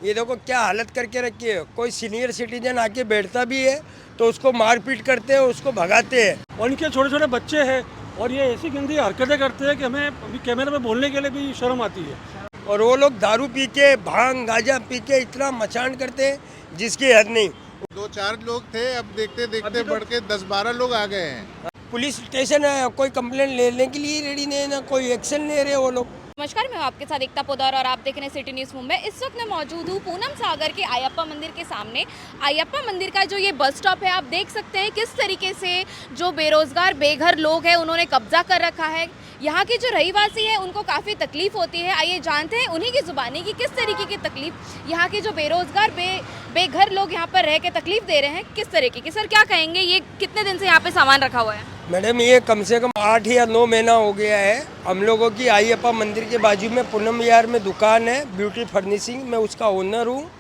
ये देखो क्या हालत करके रखी है। कोई सीनियर सिटीजन आके बैठता भी है तो उसको मारपीट करते हैं, उसको भगाते हैं। और इनके छोटे छोटे बच्चे हैं और ये ऐसी गंदी हरकतें करते हैं कि हमें अभी कैमरे में बोलने के लिए भी शर्म आती है। और वो लोग दारू पी के, भांग गांजा पी के इतना मचान करते हैं जिसकी हद नहीं। 2-4 लोग थे, अब देखते देखते बढ़ के 10-12 लोग आ गए हैं। पुलिस स्टेशन है, कोई कंप्लेंट लेने के लिए रेडी नहीं है, ना कोई एक्शन ले रहे वो लोग। नमस्कार, मैं हूं आपके साथ एकता पोदार और आप देख रहे हैं सिटी न्यूज़ मुंबई। इस वक्त मैं मौजूद हूं पूनम सागर के अयप्पा मंदिर के सामने। अयप्पा मंदिर का जो ये बस स्टॉप है, आप देख सकते हैं किस तरीके से जो बेरोजगार बेघर लोग हैं उन्होंने कब्जा कर रखा है। यहाँ के जो रहीवासी हैं उनको काफ़ी तकलीफ होती है। आइए जानते हैं उन्हीं की ज़ुबानी की किस तरीके की तकलीफ यहाँ के जो बेरोजगार बेघर लोग यहाँ पर रह के तकलीफ दे रहे हैं, किस तरीके की। सर क्या कहेंगे, ये कितने दिन से यहाँ पे सामान रखा हुआ है? मैडम ये कम से कम 8 या 9 महीना हो गया है। हम लोगों की अयप्पा मंदिर के बाजू में पूनम विहार में दुकान है, ब्यूटी फर्निशिंग, मैं उसका ओनर हूँ।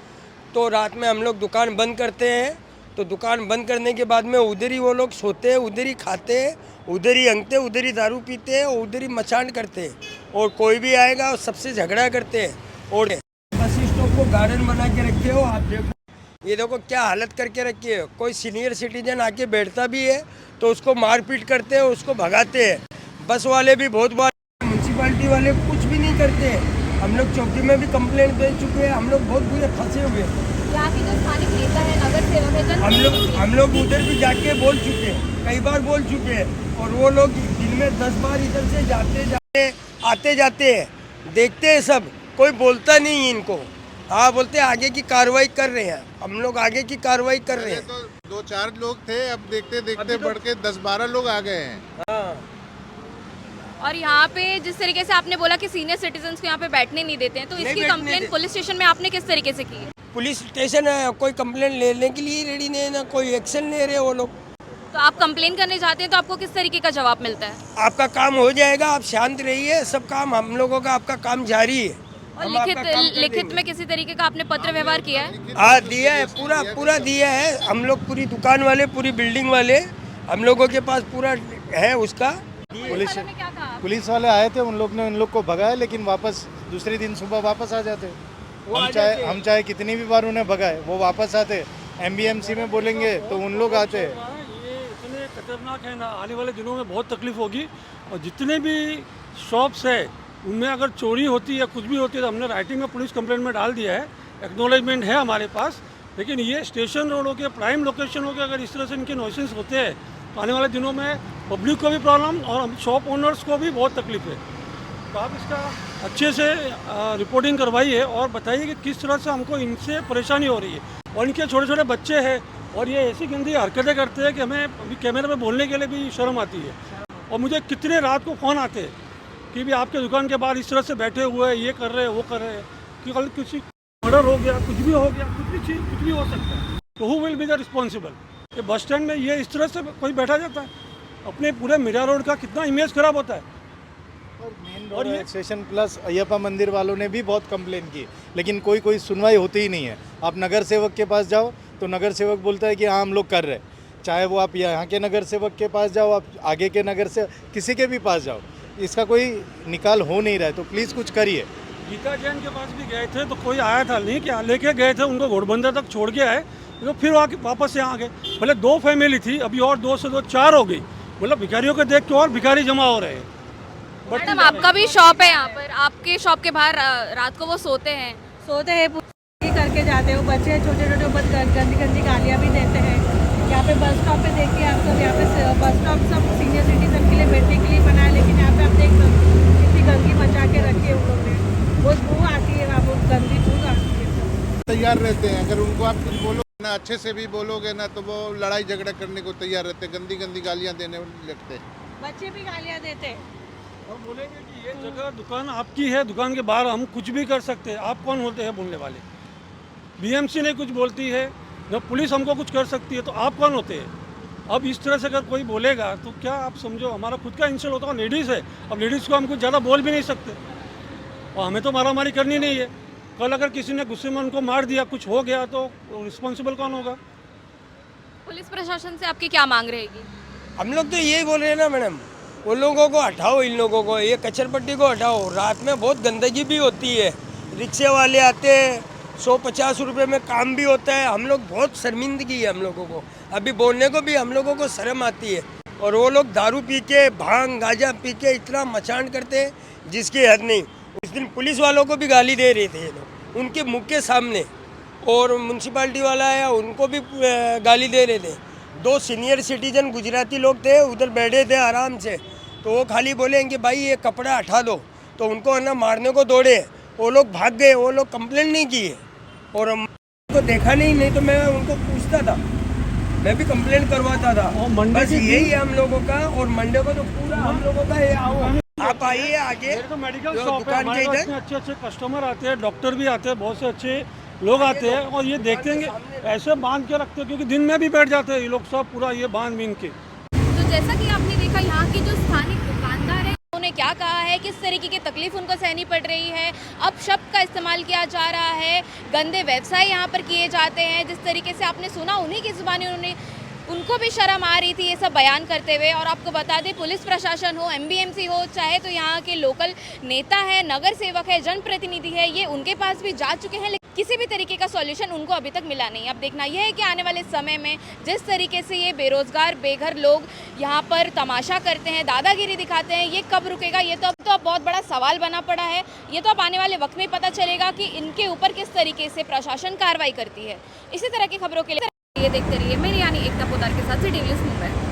तो रात में हम लोग दुकान बंद करते हैं, तो दुकान बंद करने के बाद में उधर ही वो लोग सोते हैं, उधर ही खाते हैं, उधर ही हंगते, उधर ही दारू पीते हैं, उधर ही मचान करते हैं। और कोई भी आएगा और सबसे झगड़ा करते हैं। और बस स्टॉप को गार्डन बना के रखे हो, आप देखो ये देखो क्या हालत करके रखी है। कोई सीनियर सिटीजन आके बैठता भी है तो उसको मारपीट करते हैं, उसको भगाते हैं। बस वाले भी बहुत बार, म्यूनसिपालिटी वाले कुछ भी नहीं करते हैं। हम लोग चौकी में भी कंप्लेंट दे चुके हैं, हम लोग बहुत बुरे फंसे हुए हैं। यहाँ के जो स्थानिक नेता है, नगर सेवक है, हम लोग उधर भी जाके बोल चुके हैं, कई बार बोल चुके हैं। और वो लोग दिन में 10 बार इधर से जाते आते जाते हैं, देखते हैं सब, कोई बोलता नहीं है इनको। हाँ बोलते हैं आगे की कार्रवाई कर रहे हैं, हम लोग आगे की कार्रवाई कर रहे हैं। तो 2-4 लोग थे, अब देखते देखते बढ़ के 10-12 लोग आ गए हैं। हाँ और यहाँ पे जिस तरीके से आपने बोला कि सीनियर सिटीजन्स को यहाँ पे बैठने नहीं देते हैं, तो नहीं इसकी बैठने कंप्लेंट देते। पुलिस स्टेशन में आपने किस तरीके से की है? पुलिस स्टेशन है, कोई कंप्लेंट लेने के लिए रेडी नहीं है, ना कोई एक्शन ले रहे वो लोग। तो आप कंप्लेन करने जाते हैं तो आपको किस तरीके का जवाब मिलता है? आपका काम हो जाएगा, आप शांत रहिए, सब काम हम लोगों का, आपका काम जारी है। और हम आपका काम कर लिखित देंगे। में किसी तरीके का आपने पत्र व्यवहार किया है? हाँ दिया है, पूरा दिया है। हम लोग पूरी दुकान वाले, पूरी बिल्डिंग वाले, हम लोगों के पास पूरा है उसका। पुलिस वालों ने क्या कहा? पुलिस वाले आए थे, उन लोग ने उन लोग को भगाया, लेकिन वापस दूसरे दिन सुबह वापस आ जाते। हम चाहे कितनी भी बार उन्हें भगाए, वो वापस आते। एमबीएमसी में बोलेंगे तो उन लोग आते। ये इतने खतरनाक है ना, आने वाले दिनों में बहुत तकलीफ होगी। और जितने भी शॉप्स है उनमें अगर चोरी होती है, कुछ भी होती है, तो हमने राइटिंग में पुलिस कंप्लेंट में डाल दिया है, एक्नॉलेजमेंट है हमारे पास। लेकिन ये स्टेशन रोड हो के, प्राइम लोकेशन हो के, अगर इस तरह से इनके नॉइसेंस होते हैं तो आने वाले दिनों में पब्लिक को भी प्रॉब्लम और हम शॉप ओनर्स को भी बहुत तकलीफ है। तो आप इसका अच्छे से रिपोर्टिंग करवाइए और बताइए कि किस तरह से हमको इनसे परेशानी हो रही है। और इनके छोटे छोटे बच्चे हैं और ये ऐसी गंदी हरकतें करते हैं कि हमें अभी कैमरे में बोलने के लिए भी शर्म आती है। और मुझे कितने रात को फ़ोन आते हैं कि भी आपके दुकान के बाहर इस तरह से बैठे हुए हैं, ये कर रहे हैं, वो कर रहे हैं, कि कल किसी मर्डर हो गया, कुछ भी हो गया, कुछ भी हो सकता है, तो who will be the responsible? ये बस स्टैंड में ये इस तरह से कोई बैठा जाता है, अपने पूरे मीरा रोड का कितना इमेज खराब होता है। और ये स्टेशन प्लस अयप्पा मंदिर वालों ने भी बहुत कंप्लेन की, लेकिन कोई सुनवाई होती ही नहीं है। आप नगर सेवक के पास जाओ तो नगर सेवक बोलता है कि हाँ हम लोग कर रहे हैं। चाहे वो आप यहाँ के नगर सेवक के पास जाओ, आप आगे के नगर से किसी के भी पास जाओ, इसका कोई निकाल हो नहीं रहा है। तो प्लीज़ कुछ करिए। गीता जैन के पास भी गए थे तो कोई आया था नहीं, क्या लेके गए थे, उनको घोड़बंदर तक छोड़ के आए, तो फिर वापस यहाँ आ गए। मतलब 2 फैमिली थी, अभी और 2 से 2 4 हो गई। मतलब भिखारियों को देख के और भिखारी जमा हो रहे हैं। मैडम आपका भी शॉप है यहाँ पर, आपके शॉप के बाहर रात को वो सोते हैं? पूरी करके जाते हो, बच्चे छोटे छोटे गंदी गंदी गालियाँ भी देते हैं। यहाँ पे बस स्टॉप पे देखिए आप सब, यहाँ पे बस स्टॉप सब सीनियर सिटीजन के लिए बैठने के लिए बनाया, लेकिन यहाँ पे आप देख सकते हो कितनी गंदगी मचा के रखी है उन लोगों ने। बहुत बू आती है, वहाँ बहुत गंदी बू आती है। तैयार रहते हैं, अगर उनको आप कुछ बोलो ना, अच्छे से भी बोलोगे ना, तो वो लड़ाई झगड़ा करने को तैयार रहते हैं, गंदी गंदी गालियाँ देने लगते हैं। बच्चे भी गालियाँ देते हैं। और बोलेंगे कि ये जगह दुकान आपकी है, दुकान के बाहर हम कुछ भी कर सकते हैं, आप कौन होते हैं बोलने वाले? बीएमसी नहीं कुछ बोलती है, न पुलिस हमको कुछ कर सकती है, तो आप कौन होते हैं? अब इस तरह से अगर कोई बोलेगा तो क्या आप समझो हमारा खुद का इंसल्ट होता है। लेडीज़ है, अब लेडीज़ को हम कुछ ज़्यादा बोल भी नहीं सकते और हमें तो मारामारी करनी नहीं है। कल अगर किसी ने गुस्से में उनको मार दिया, कुछ हो गया, तो रिस्पॉन्सिबल कौन होगा? पुलिस प्रशासन से आपकी क्या मांग रहेगी? हम लोग तो यही बोल रहे हैं ना मैडम, उन लोगों को हटाओ, इन लोगों को, ये कचरपट्टी को हटाओ। रात में बहुत गंदगी भी होती है, रिक्शे वाले आते हैं, 150 रुपये में काम भी होता है। हम लोग बहुत शर्मिंदगी है हम लोगों को, अभी बोलने को भी हम लोगों को शर्म आती है। और वो लोग दारू पी के, भांग गांजा पी के इतना मचान करते हैं जिसकी हद नहीं। उस दिन पुलिस वालों को भी गाली दे रहे थे ये लोग उनके मुंह के सामने, और म्यूनसिपाल्टी वाला है उनको भी गाली दे रहे थे। 2 सीनियर सिटीजन गुजराती लोग थे उधर बैठे थे आराम से, तो वो खाली बोले कि भाई ये कपड़ा हटा दो, तो उनको है ना मारने को दौड़े। वो लोग भाग गए, वो लोग कंप्लेंट नहीं किए और उनको देखा नहीं तो मैं उनको पूछता था, मैं भी कंप्लेंट करवाता था। और मंडे बस यही है हम लोगों का। और मंडे को तो पूरा हम लोगों का ये आओ, आप आइए आगे। मेरे तो मेडिकल जो शॉप है, दुकान हमारे के पास इधर में अच्छे कस्टमर आते हैं, डॉक्टर भी आते हैं, बहुत से अच्छे लोग आते हैं और ये देखते हैं कि ऐसे बांध के रखते हैं, क्योंकि दिन में भी बैठ जाते हैं ये लोग सब पूरा ये बांध बीन के। तो जैसा कि आपने देखा यहाँ की जो स्थानिक दुकानदार है उन्होंने क्या कहा है, किस तरीके की तकलीफ उनको सहनी पड़ रही है। अपशब्द का इस्तेमाल किया जा रहा है, गंदे व्यवसाय यहाँ पर किए जाते हैं। जिस तरीके से आपने सुना उन्हीं की जुबानी उनको भी शर्म आ रही थी ये सब बयान करते हुए। और आपको बता दें, पुलिस प्रशासन हो, एमबीएमसी हो, चाहे तो यहाँ के लोकल नेता है, नगर सेवक है, जनप्रतिनिधि है, ये उनके पास भी जा चुके हैं, लेकिन किसी भी तरीके का सॉल्यूशन उनको अभी तक मिला नहीं। अब देखना यह है कि आने वाले समय में जिस तरीके से ये बेरोजगार बेघर लोग यहाँ पर तमाशा करते हैं, दादागिरी दिखाते हैं, ये कब रुकेगा, ये तो अब बहुत बड़ा सवाल बना पड़ा है। ये तो अब आने वाले वक्त में पता चलेगा कि इनके ऊपर किस तरीके से प्रशासन कार्रवाई करती है। इसी तरह की खबरों के लिए ये देखते रहिए मेरी यानी एकता पोदार के साथ सिटी न्यूज़ मुंबई।